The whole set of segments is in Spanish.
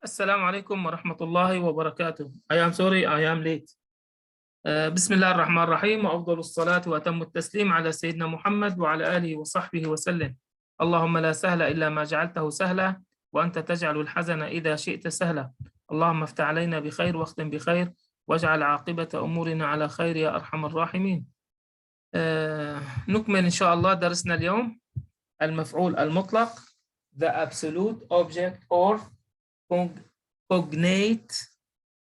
السلام عليكم ورحمة الله وبركاته. I am sorry I am late. بسم الله الرحمن الرحيم، وأفضل الصلاة وأتم التسليم على سيدنا محمد وعلى آله وصحبه وسلم. اللهم لا سهل إلا ما جعلته سهلا، وأنت تجعل الحزن إذا شئت سهلا. اللهم افتح علينا بخير واختم بخير، واجعل عاقبة أمورنا على خير يا أرحم الراحمين. نكمل إن شاء الله درسنا اليوم المفعول المطلق، the absolute object or cognate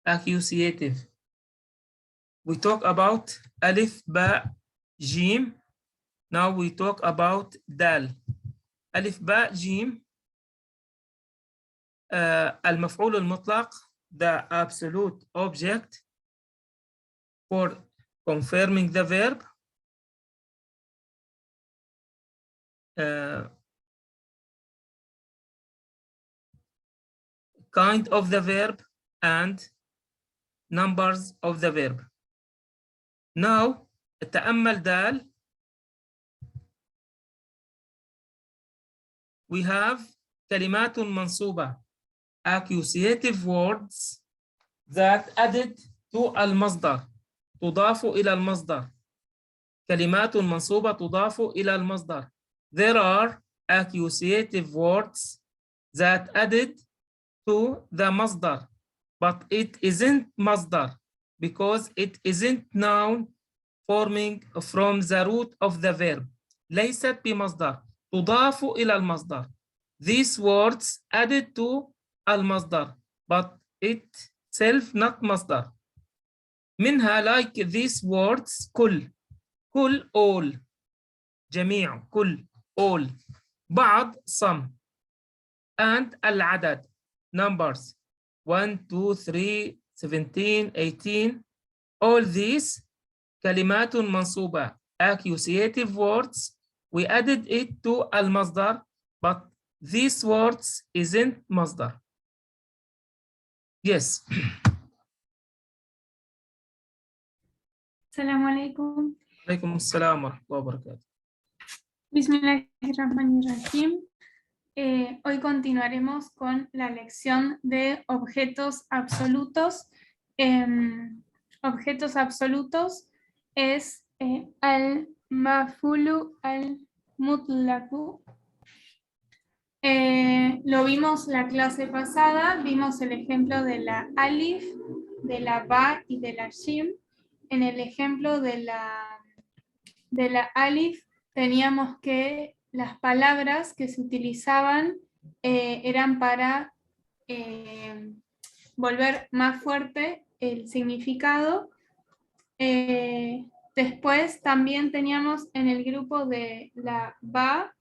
accusative. We talk about ألف باء جيم. Now we talk about دال. ألف باء جيم. المفعول المطلق the absolute object for confirming the verb. Kind of the verb and numbers of the verb. Now تأمل دال. We have كلمات منصوبة, accusative words that added to المصدر, تضاف إلى المصدر. كلمات منصوبة تضاف إلى المصدر. There are accusative words that added to the مصدر, but it isn't مصدر because it isn't noun forming from the root of the verb. ليست بمصدر، تضاف إلى المصدر. These words added to المصدر, but itself not مصدر. منها like these words كل all, جميع كل all, بعض some, and العدد numbers 1 2 3 17 18. All these كلمات منصوبة, accusative words. We added it to المصدر, but these words isn't مصدر. Yes. السلام عليكم. عليكم السلام ورحمة الله وبركاته. Bismillahirrahmanirrahim. Hoy continuaremos con la lección de objetos absolutos. Objetos absolutos es al-mafulu al-mutlaku. Lo vimos la clase pasada, vimos el ejemplo de la alif, de la ba y de la shim. En el ejemplo de la alif teníamos que las palabras que se utilizaban eran para volver más fuerte el significado. Después también teníamos en el grupo de la ba,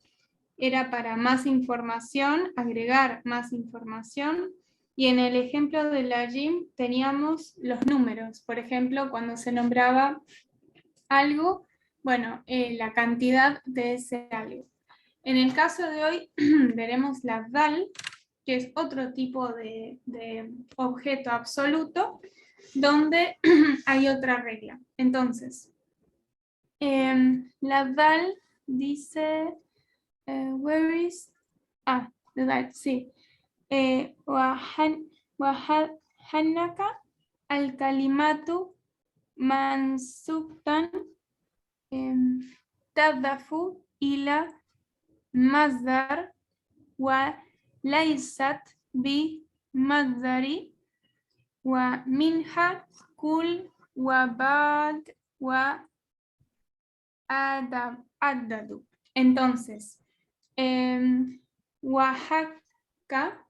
era para más información, agregar más información. Y en el ejemplo de la jim teníamos los números. Por ejemplo, cuando se nombraba algo, bueno, la cantidad de ese algo. En el caso de hoy veremos la dal, que es otro tipo de objeto absoluto, donde hay otra regla. Entonces, la dal dice, where is, the dal, sí. Wahannaka al-kalimatu mansubtan tadafu ila mazdar wa laysat bi mazdari wa minha kul wa bad wa adadu. Entonces,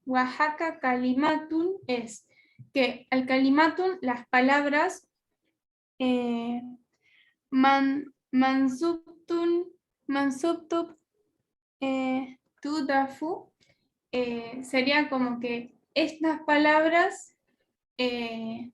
Oaxaca kalimatun es que al kalimatun las palabras mansubtub tudafu sería como que estas palabras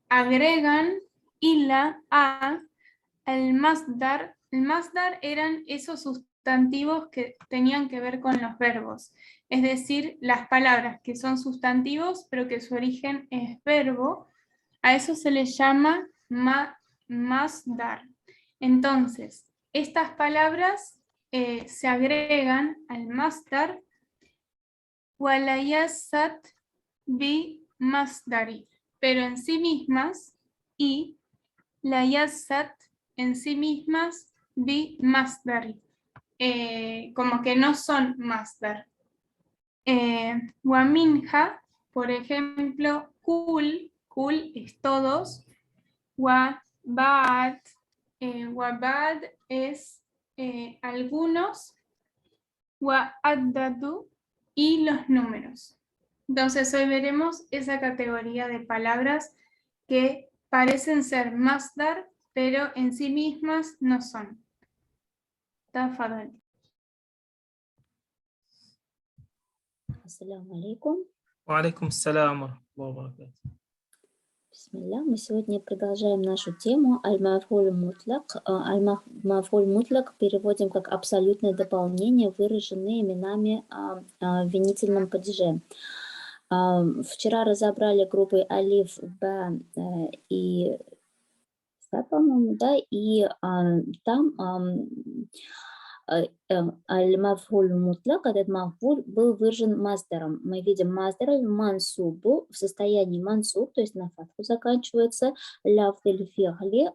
agregan ila al masdar. El masdar eran esos sustantivos que tenían que ver con los verbos, es decir, las palabras que son sustantivos pero que su origen es verbo, a eso se les llama masdar. Entonces, estas palabras se agregan al masdar walayasat bi masdari, pero en sí mismas, y laysat en sí mismas bi masdari, como que no son masdar. Waminha, por ejemplo, kul es todos, wabad es algunos, wa'addadu y los números. Entonces hoy veremos esa categoría de palabras que parecen ser masdar, pero en sí mismas no son. Tafadhali. Ассаляму алейкум. وعليكم السلام ورحمة الله وبركاته. Бисмилля. Мы сегодня продолжаем нашу тему аль-маф'уль мутляк. Аль-маф'уль мутляк переводим как абсолютное дополнение, выраженное именами в винительном падеже. Вчера разобрали группы алиф, ба и са, по-моему, да, и там аль-маф'уль мутляк, этот маф'уль был выражен масдаром. Мы видим маздар аль-мансубу в состоянии мансуб, то есть на фатху заканчивается, ляфтель фи'ли,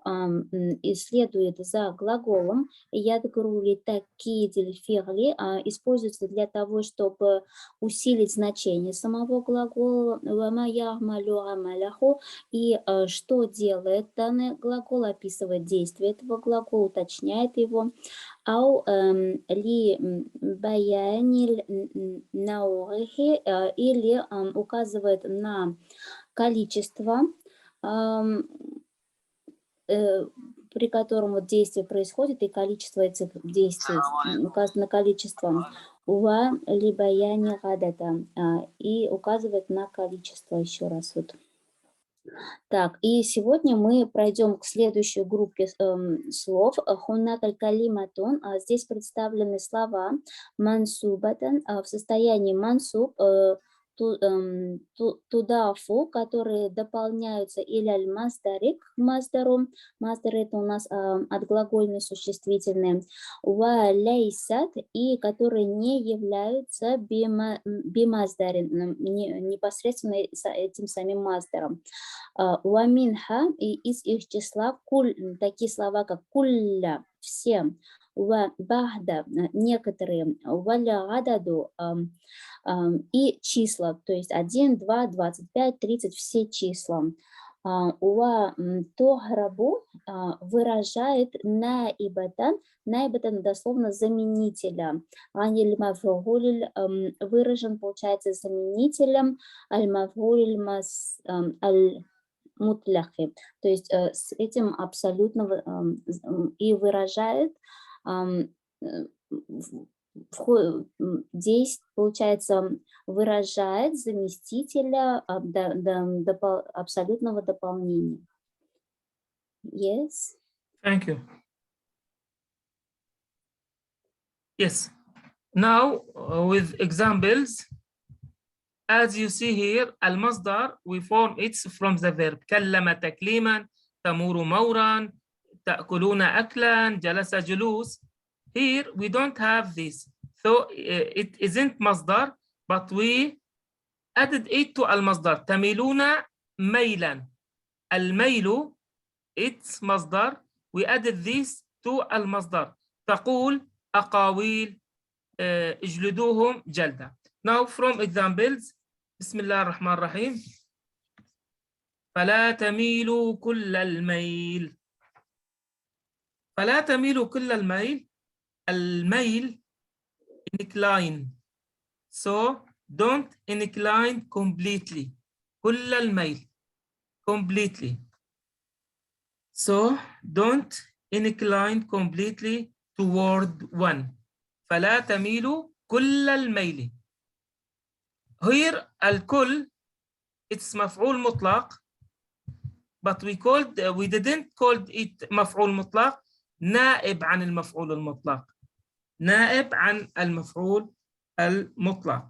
и следует за глаголом. Ядгрули такие фи'ли используются для того, чтобы усилить значение самого глагола. Вама я'малю амаляху, и что делает данный глагол, описывает действие этого глагола, уточняет его. Ау ли баяниль наурихи, или указывает на количество, при котором вот действие происходит, и количество этих действий указано количеством. Уа ли баяни гадата, и указывает на количество еще раз вот. Так, и сегодня мы пройдем к следующей группе слов. Хуннакаль калиматун. Здесь представлены слова мансубатан в состоянии мансуб, тудафу, которые дополняются или аль-масдари к масдару. Масдар — это у нас отглагольные существительные. Ва лейсат, и которые не являются бимаздарин, непосредственно этим самим масдаром. Уаминха, и из их числа куль, такие слова как кулля, все, ва бахда, некоторые, валя гададу, и числа, то есть 1, 2, 25, 30, все числа. Уа тограбу выражает наибатан, наибатан дословно заменителя. Аль-маф'уль выражен, получается, заменителем аль-маф'уль аль-мутляхи, то есть с этим абсолютно и выражает здесь, получается, выражает заместителя абсолютного дополнения. Yes. Thank you. Yes. Now, with examples, as you see here, al-masdar, we form it from the verb. كلم تكليما, تمور مورا, تأكلون أكلا, جلس جلوس. Here we don't have this, so it isn't masdar, but we added it to al-masdar. تميلون ميلا. الميل, it's masdar. We added this to al-masdar. تقول أقاويل, اجلدوهم جلدا. Now from examples, بسم الله الرحمن الرحيم. فلا تميلوا كل الميل. فلا تميلوا كل الميل. الميل incline, so don't incline completely. كل الميل completely, so don't incline completely toward one. فلا تميلوا كل الميل. Here الكل, it's مفعول مطلق, but we didn't call it مفعول مطلق. نائب عن المفعول المطلق. نائب عن المفعول المطلق.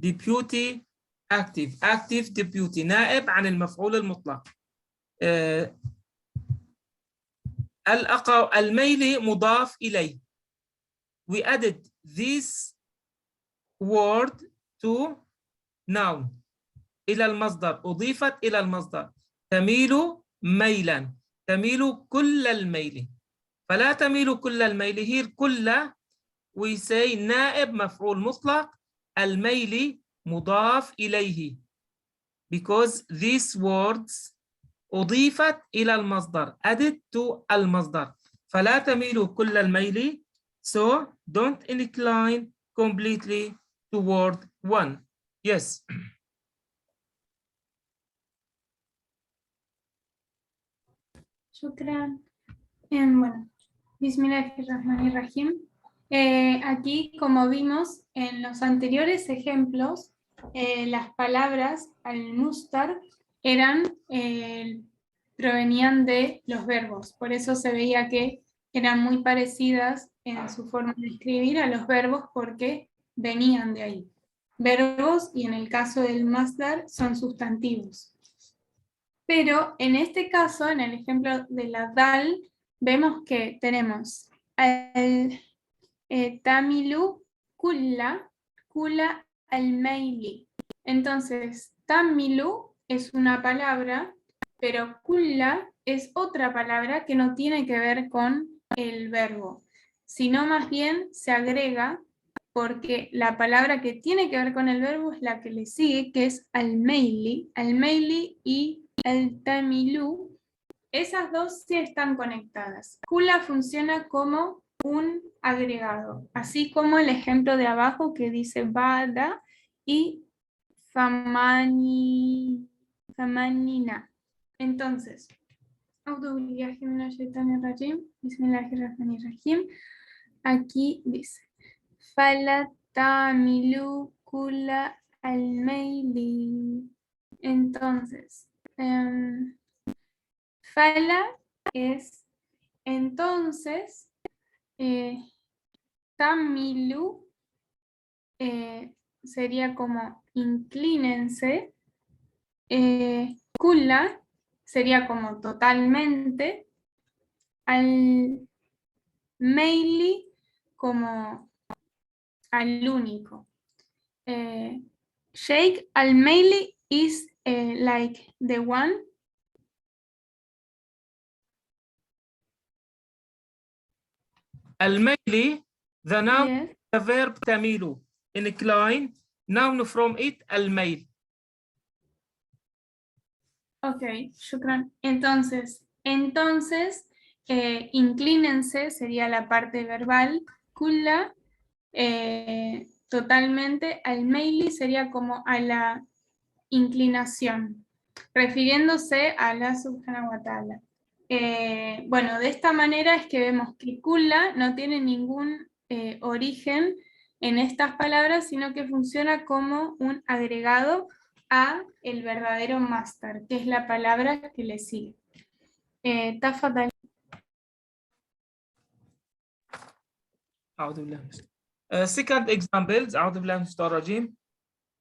Deputy active. Active deputy. نائب عن المفعول المطلق. الميل مضاف إليه. We added this word to noun. إلى المصدر، أضيفت إلى المصدر، تميل ميلا، تميل كل الميل. فلا تميل كل الميل. هي كل we say نائب مفعول مطلق، الميل مضاف إليه because these words أضيفت إلى المصدر added to المصدر. فلا تميل كل الميل so don't incline completely toward one. Yes. Shukran. Bueno, Bismillahirrahmanirrahim. Aquí, como vimos en los anteriores ejemplos, las palabras al-mustar provenían de los verbos. Por eso se veía que eran muy parecidas en su forma de escribir a los verbos porque venían de ahí. Verbos, y en el caso del masdar, son sustantivos. Pero en este caso, en el ejemplo de la dal, vemos que tenemos al tamilu kulla al-maili. Entonces, tamilu es una palabra, pero kulla es otra palabra que no tiene que ver con el verbo, sino más bien se agrega porque la palabra que tiene que ver con el verbo es la que le sigue, que es al-maili y al-tamilu. Esas dos sí están conectadas. Kula funciona como un agregado, así como el ejemplo de abajo que dice bada y famanina. Entonces, bismillahirrahmanirrahim. Aquí dice falatamilu kula al-maili. Entonces, fala es entonces, tamilu sería como inclínense, kulla sería como totalmente, al maili como al único. Sheikh al-maili is like the one. الميل the noun, Yes. the verb تميل, incline, noun from it الميل. Ok, shukran. Entonces, inclínense sería la parte verbal, kulla totalmente, al-maili sería como a la inclinación, refiriéndose a la subhanahu wa ta'ala. Bueno, de esta manera es que vemos que kulla no tiene ningún origen en estas palabras, sino que funciona como un agregado a el verdadero masdar, que es la palabra que le sigue. Tafadhal. أعوذ بالله. Second examples أعوذ بالله من الشيطان الرجيم.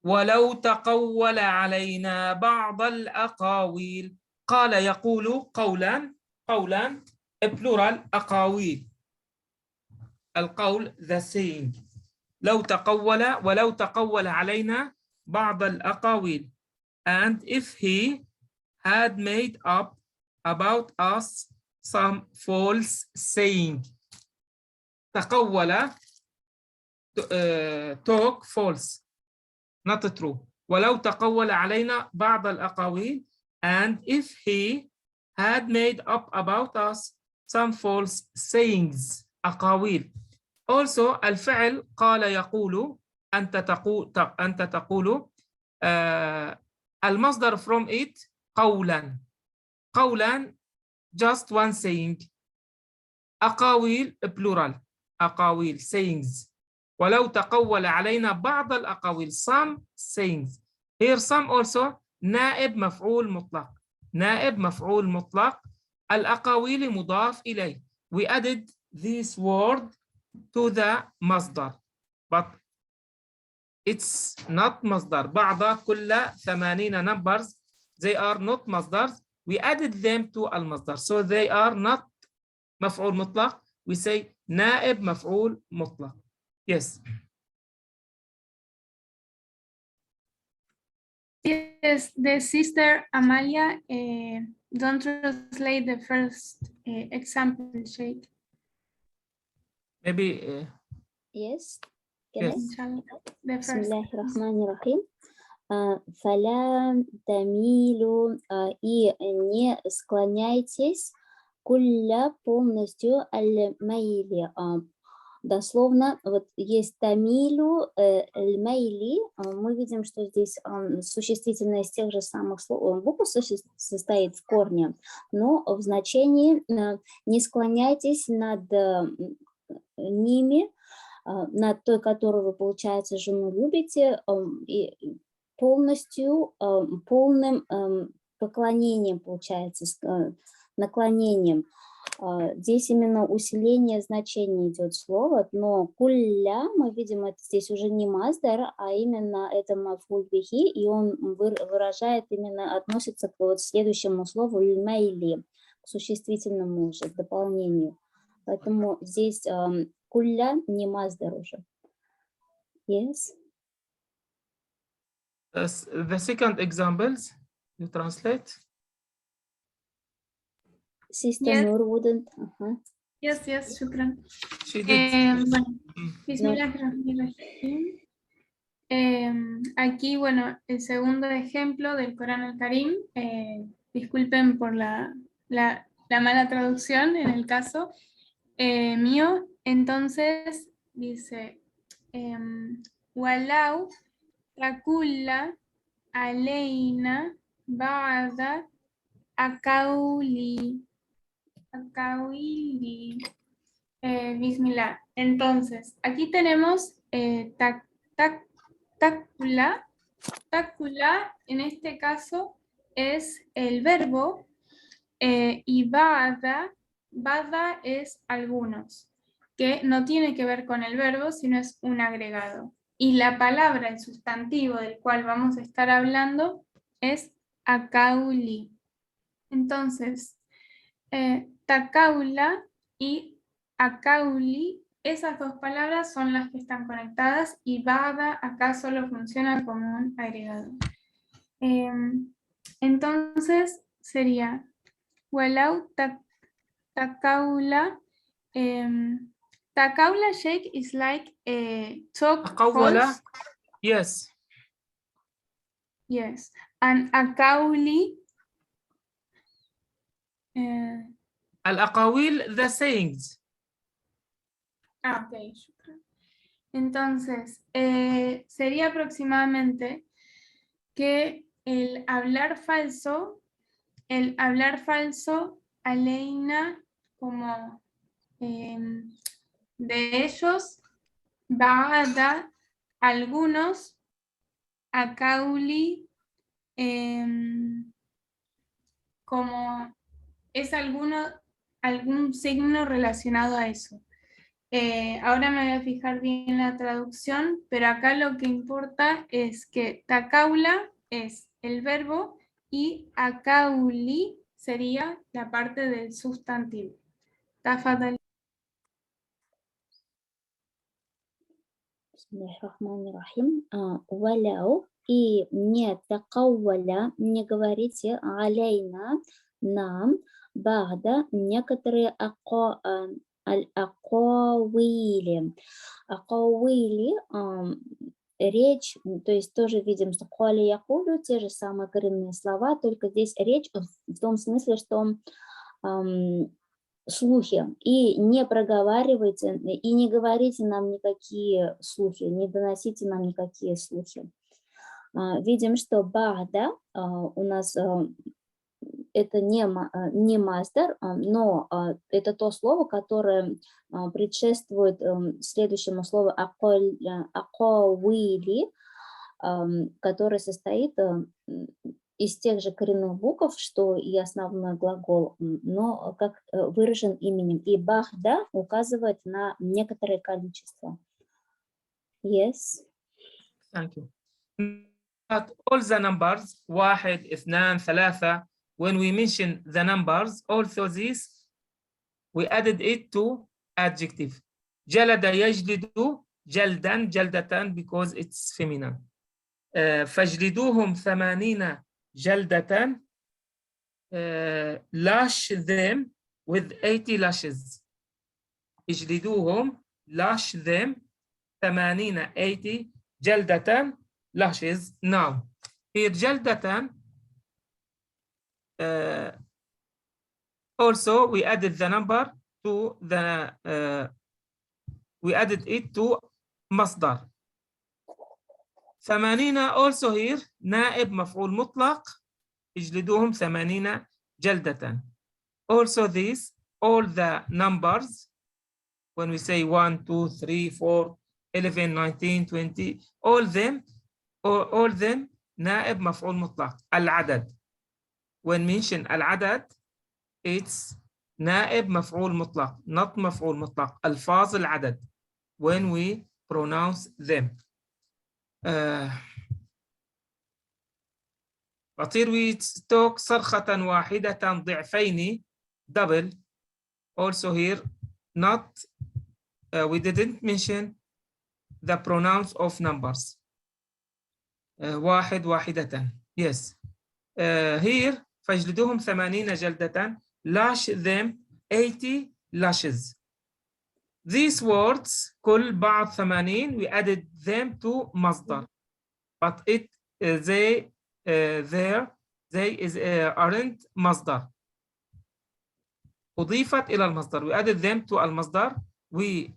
ولو تقول علينا بعض الأقاويل. قال يقول قولا plural أقاويل. القول the saying. ولو تقول علينا بعض الأقاويل. And if he had made up about us some false saying. تقول talk false not true. ولو تقول علينا بعض الأقاويل. And if he had made up about us some false sayings. أقاويل. Also الفعل قال يقول أنت تقول المصدر from it قولا just one saying. أقاويل plural أقاويل sayings. ولو تقول علينا بعض الأقاويل some sayings. Here some also نائب مفعول مطلق الأقاويل مضاف إليه. We added this word to the مصدر but it's not مصدر. بعض كل 80 numbers they are not مصدر. We added them to المصدر so they are not مفعول مطلق. We say نائب مفعول مطلق. Yes. Yes, the sister Amalia, don't translate the first example, Sheikh. Maybe Yes. yes. Inshallah. The بسم first. الله الرحمن الرحيم. فلا тамилу, и не склоняйтесь кулля полностью аль-майли. Дословно, вот есть тамилу, аль-майли. Мы видим, что здесь существительное из тех же самых букв состоит в корне, но в значении не склоняйтесь над ними, над той, которую вы, получается, жену любите, и полностью, полным поклонением, получается, наклонением. Здесь именно усиление значения идет слова, но кулля, мы видим, это здесь уже не маздар, а именно это мафуль бихи, и он выражает, именно относится к вот следующему слову льмайли, к существительному уже, к дополнению. Поэтому здесь кулля не маздар уже. Yes. The second examples you translate. Sister Yes. Nur wouldn't. Yes, shukran. She did. Bueno, Bismillahirrahmanirrahim. Aquí, bueno, el segundo ejemplo del Corán al-Karim, disculpen por la mala traducción en el caso mío. Entonces dice, Walau takulla aleina ba'da akauli. Bismillah. Entonces, aquí tenemos takula. Takula, en este caso, es el verbo y bada es algunos, que no tiene que ver con el verbo, sino es un agregado. Y la palabra, el sustantivo del cual vamos a estar hablando, es akauli. Entonces, takaula y akauli, esas dos palabras son las que están conectadas y bada acá solo funciona como un agregado. Entonces sería walau takaula. Takaula, Sheikh, is like talk false. Yes. Yes. And akauli. Al-aqawil, the sayings. Ok. Entonces, sería aproximadamente que el hablar falso, aleina, como de ellos, ba'ada, algunos, akauli, como es algún signo relacionado a eso. Ahora me voy a fijar bien la traducción, pero acá lo que importa es que takaula es el verbo y akauli sería la parte del sustantivo. Tafadhal. Бисмиллахиррахманиррахим. Валяу, и не такауаля, не говорите алейна, нам, бада, некоторые акауили. Акауили, речь, то есть тоже видим, что куали якулю, те же самые коренные слова, только здесь речь в том смысле, что слухи, и не проговаривайте, и не говорите нам никакие слухи, не доносите нам никакие слухи. Видим, что бада у нас это не маздар, но это то слово, которое предшествует следующему слову акауили, которое состоит из тех же коренных букв, что и основной глагол, но как выражен именем. И бахда указывает на некоторое количество. Yes. Thank you. But all the numbers, واحد, اثنان, ثلاثة, when we mention the numbers, also this, we added it to adjective. جلد يجلد, جلدا, جلدة, because it's feminine. فاجلدوهم 80 جلدة. lash them with 80 lashes. اجلدوهم, lash them 80 جلدة lashes. Now here جلدة, also we added the number to the we added it to مصدر. 80 also here نائب مفعول مطلق, اجلدوهم 80 جلدة. Also this, all the numbers, when we say 1, 2, 3, 4, 11, 19, 20, all them نائب مفعول مطلق. العدد, when mention العدد, it's نائب مفعول مطلق, not مفعول مطلق. ألفاظ العدد when we pronounce them. But here we talk صرخة واحدة ضعفين, double. Also here, not we didn't mention the pronouns of numbers. واحد واحدة. Yes. Here فاجلدوهم 80 جلدة. Lash them 80 lashes. These words كل بعض 80 we added them to مصدر. But it they aren't مصدر. أضيفت إلى المصدر. We added them to المصدر. We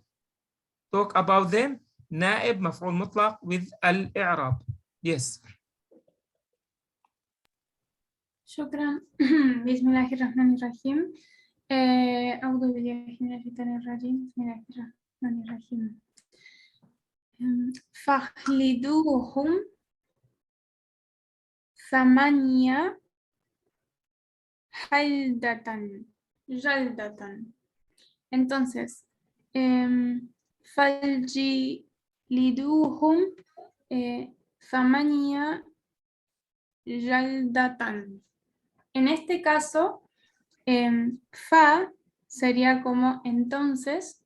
talk about them نائب مفعول مطلق with الإعراب. Yes. شكرا. بسم الله الرحمن الرحيم. أعوذ بالله من الشيطان الرجيم. بسم الله الرحمن الرحيم. فاخلدوهم 8 جلدة. Entonces, فاجلدوهم 8 جلدة. En este caso, fa sería como entonces.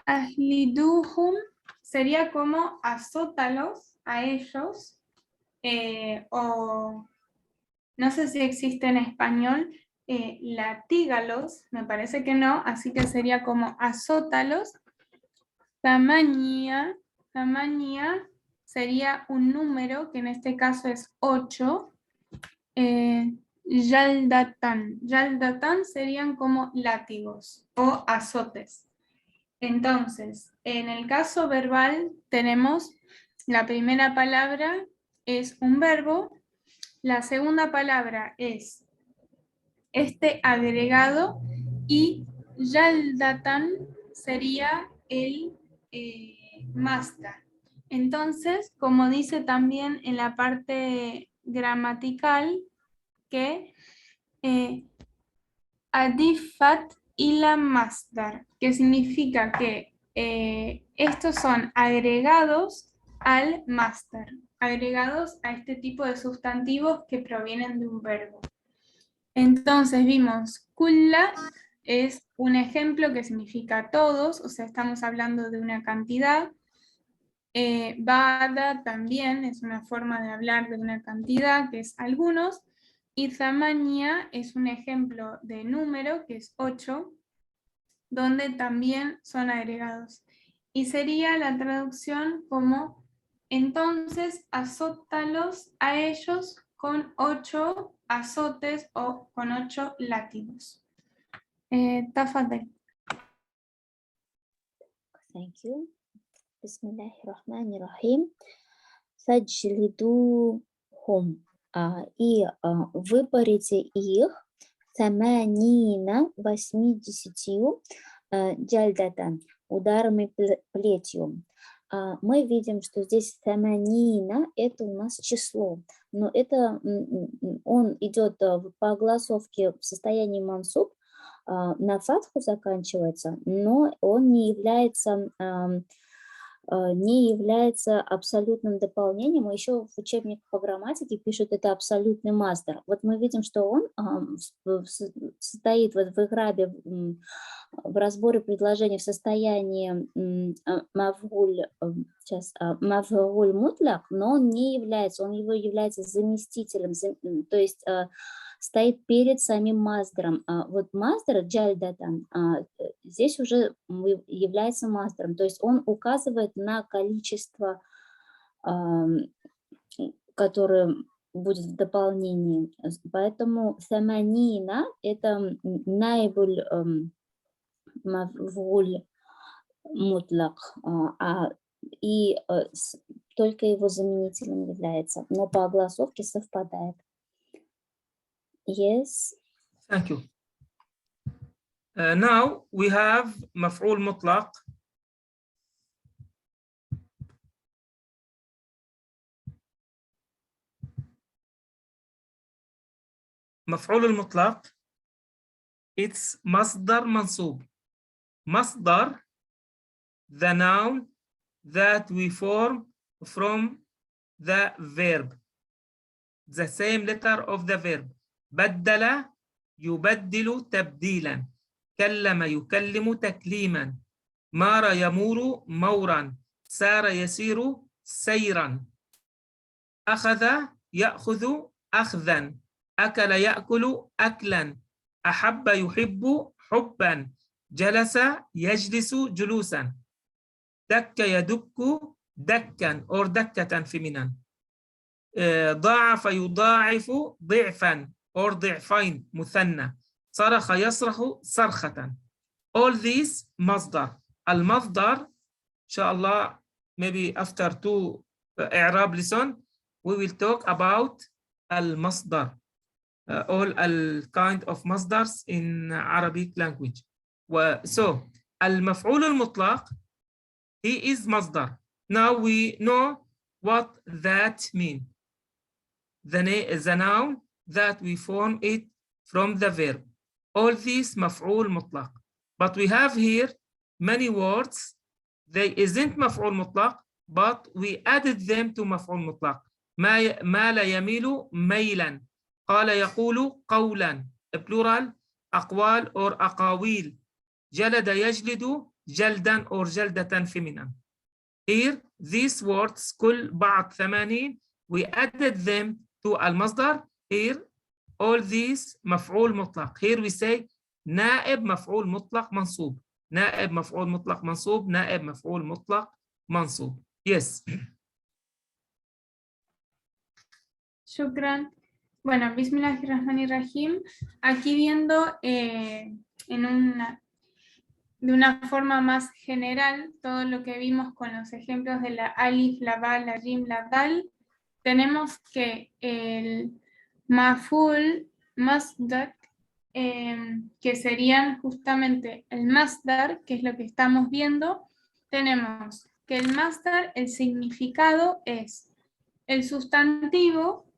Ahliduhum sería como azótalos a ellos, o no sé si existe en español, latígalos, me parece que no, así que sería como azótalos. Tamaña sería un número, que en este caso es 8. Yaldatan serían como látigos o azotes. Entonces, en el caso verbal tenemos la primera palabra es un verbo, la segunda palabra es este agregado y yaldatan sería el masdar. Entonces, como dice también en la parte gramatical, que adifat ila masdar, que significa que estos son agregados al masdar, agregados a este tipo de sustantivos que provienen de un verbo. Entonces vimos kulla es un ejemplo que significa todos, o sea, estamos hablando de una cantidad. Bada también es una forma de hablar de una cantidad, que es algunos. Y zamania es un ejemplo de número, que es 8, donde también son agregados. Y sería la traducción como, entonces azótalos a ellos con 8 azotes o con 8 látigos. Tafadel. Thank you. Bismillahirrahmanirrahim. Фаджлидухум. И выпарите их 80 джальдатан, ударами плетью. Мы видим, что здесь 80 это у нас число, но это он идет по огласовке в состоянии мансуб, на фатху заканчивается, но он не является абсолютным дополнением. Еще в учебниках по грамматике пишут, это абсолютный масдар. Вот мы видим, что он состоит вот в играбе в разборе предложений в состоянии мафгуль мутлак, но он не является, он является заместителем, то есть стоит перед самим масдаром. Вот масдар джальдатан здесь уже является масдаром, то есть он указывает на количество, которое будет в дополнении. Поэтому саманина – это наибуль мафгуль мутлак, и только его заменителем является, но по огласовке совпадает. Yes. Thank you. Now we have مفعول مطلق. مفعول المطلق, it's مصدر منصوب. مصدر, the noun that we form from the verb, the same letter of the verb. بدل يبدل تبديلا، كلم يكلم تكليما، مار يمور مورا، سار يسير سيرا، أخذ يأخذ أخذا، أكل يأكل أكلا، أحب يحب حبا، جلس يجلس جلوسا، دك يدك دكا or دكة feminine، ضاعف يضاعف ضعفا or ضعفين مثنى، صرخ يصرخ صرخة. All these مصدر. المصدر إن شاء الله maybe after 2 إعراب lesson we will talk about المصدر, all kind of مصدرs in Arabic language. So المفعول المطلق, he is مصدر. Now we know what that means. The noun that we form it from the verb. All these مفعول مطلق. But we have here many words. They isn't مفعول مطلق, but we added them to مفعول مطلق. مال يميل ميلا. قال يقول قولا. Plural أقوال or أقاويل. جلد يجلد جلدا or جلدة feminine. Here these words كل بعض 80 we added them to المصدر. Here all these مفعول مطلق. Here we say نائب مفعول مطلق منصوب. نائب مفعول مطلق منصوب. نائب مفعول مطلق منصوب. Yes. Shukran. Bueno, Bismillahirrahmanirrahim. Aquí viendo de una forma más general todo lo que vimos con los ejemplos de la alif, la ba, la jim, la dal, tenemos que el maful, masdar, que serían justamente el masdar, que es lo que estamos viendo, tenemos que el masdar, el significado es el sustantivo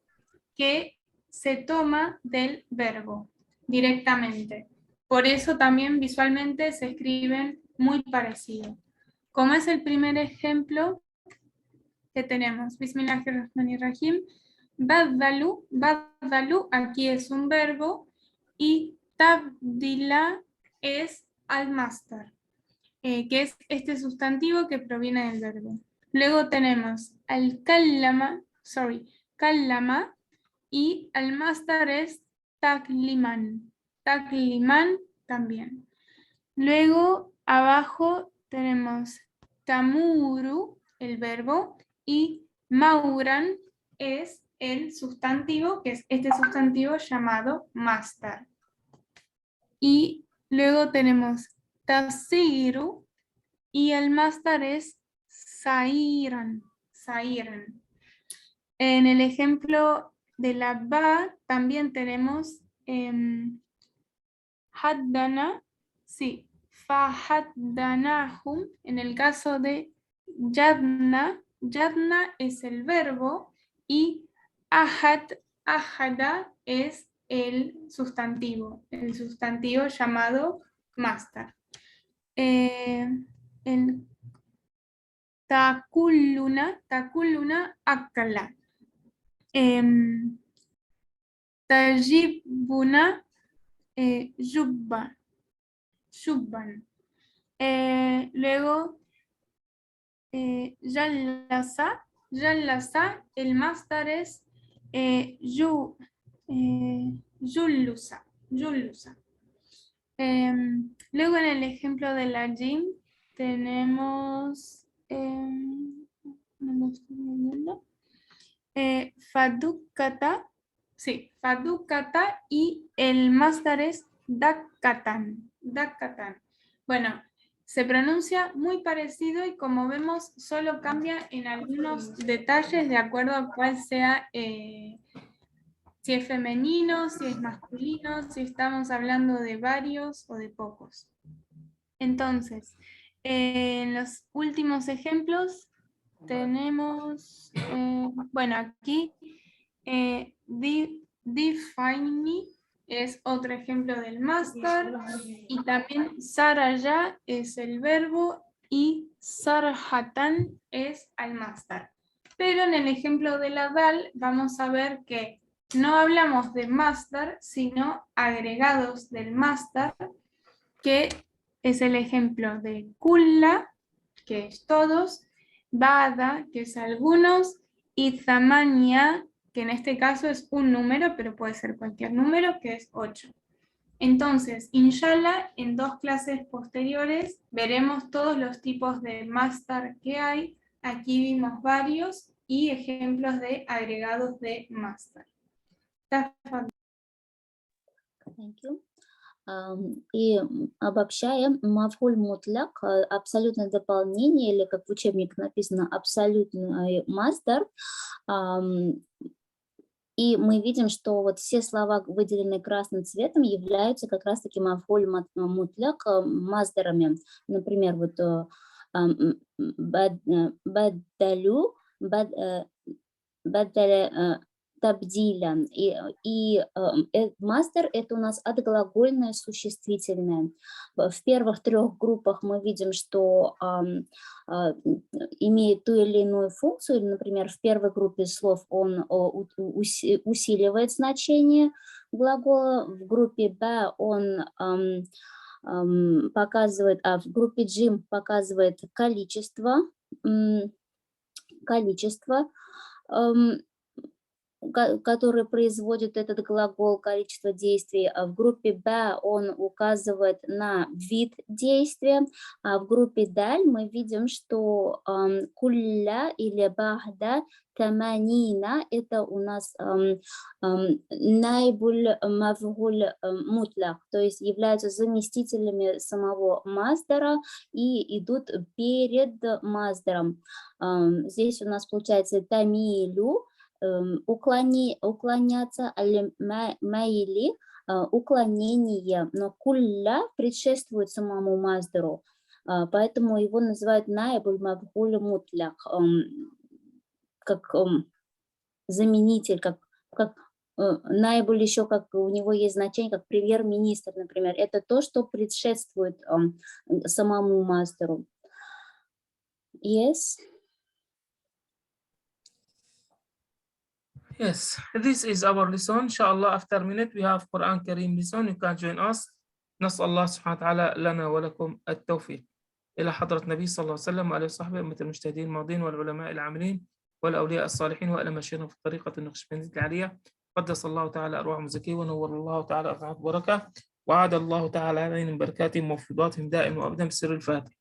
que se toma del verbo directamente. Por eso también visualmente se escriben muy parecido. Como es el primer ejemplo que tenemos, Bismillahirrahmanirrahim, baddalu, baddalu, aquí es un verbo, y tabdila es al-masdar, que es este sustantivo que proviene del verbo. Luego tenemos al-kallama, kallama, y al-masdar es takliman. Takliman también. Luego abajo tenemos tamuru, el verbo, y mauran es el sustantivo, que es este sustantivo llamado masdar. Y luego tenemos tasiru, y el masdar es sairan, sairan. En el ejemplo de la ba también tenemos haddana, sí, fahaddanahum. En el caso de yadna, yadna es el verbo y ahad, ahada es el sustantivo llamado masdar. El takulluna, takulluna akala. Tajibuna yubba, shubban. Luego, jallasa, el masdar es jullusa. Luego en el ejemplo de la jim tenemos no lo estoy viendo. Fadukata, sí, Fadukata, y el masdar es Dakkatan. Bueno, se pronuncia muy parecido y como vemos solo cambia en algunos detalles de acuerdo a cuál sea, si es femenino, si es masculino, si estamos hablando de varios o de pocos. Entonces, en los últimos ejemplos tenemos, bueno, aquí define me es otro ejemplo del masdar, y también saraya es el verbo y sarhatan es al masdar. Pero en el ejemplo de la dal vamos a ver que no hablamos de masdar, sino agregados del masdar, que es el ejemplo de kulla, que es todos, bada, que es algunos, y zamania, que en este caso es un número, pero puede ser cualquier número, que es 8. Entonces, inshallah, en 2 clases posteriores veremos todos los tipos de masdar que hay. Aquí vimos varios y ejemplos de agregados de masdar. Thank you. И обобщая, мафуль мутляк, абсолютное дополнение, или как в учебнике написано, абсолютный масдар. И мы видим, что вот все слова, выделенные красным цветом, являются как раз-таки мафуль мутляк масдарами. Например, вот баддалю, баддаля, табдиля. И мастер — это у нас отглагольное существительное. В первых 3 группах мы видим, что имеет ту или иную функцию. Например, в первой группе слов он усиливает значение глагола, в группе Б он показывает, в группе Джим показывает количество, который производит этот глагол, количество действий. А в группе Б он указывает на вид действия, а в группе Даль мы видим, что кулля или бахда таманина — это у нас найбуль мафгуль мутлах, то есть являются заместителями самого маздара и идут перед маздаром. Здесь у нас получается тамилю, уклоняться, майли, уклонение, но кулля предшествует самому маздару, поэтому его называют найбуль мафгуль мутлах, как заменитель, как найбуль еще, как у него есть значение, как премьер-министр, например. Это то, что предшествует самому маздару. Yes. Yes, this is our lesson. Inshallah, after a minute we have Quran Kareem lesson. You can join us. نسأل الله سبحانه وتعالى لنا ولكم التوفيق. إلى حضرة النبي صلى الله عليه وسلم وآله وصحبه أمة المجتهدين الماضين والعلماء العاملين والأولياء الصالحين وإلى مشايخنا في طريقة النقشبندية العالية. قدس الله تعالى أرواحهم الزكية ونور الله تعالى أرواحهم بركة وعاد الله تعالى عليهم بركاتهم وفضاتهم دائما وأبدا بسر الفاتحة.